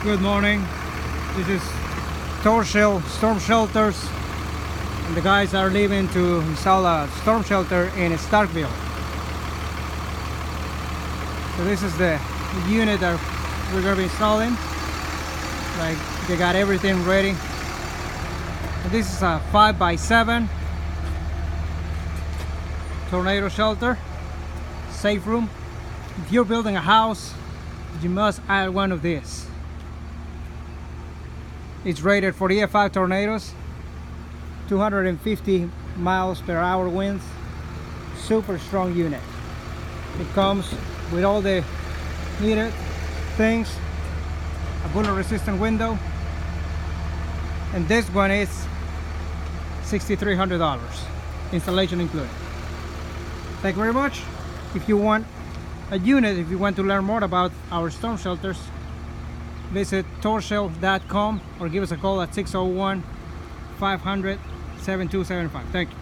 Good morning. This is Torshel Storm Shelters, and the guys are leaving to install a storm shelter in Starkville. So this is the unit that we're going to be installing. Like, they got everything ready. And this is a 5x7 tornado shelter, safe room. If you're building a house, you must add one of these. It's rated for EF5 tornadoes, 250 miles per hour winds, super strong unit. It comes with all the needed things, a bullet resistant window, and this one is $6,300, installation included. Thank you very much. If you want a unit, if you want to learn more about our storm shelters, visit torshel.com or give us a call at 601-500-7275. Thank you.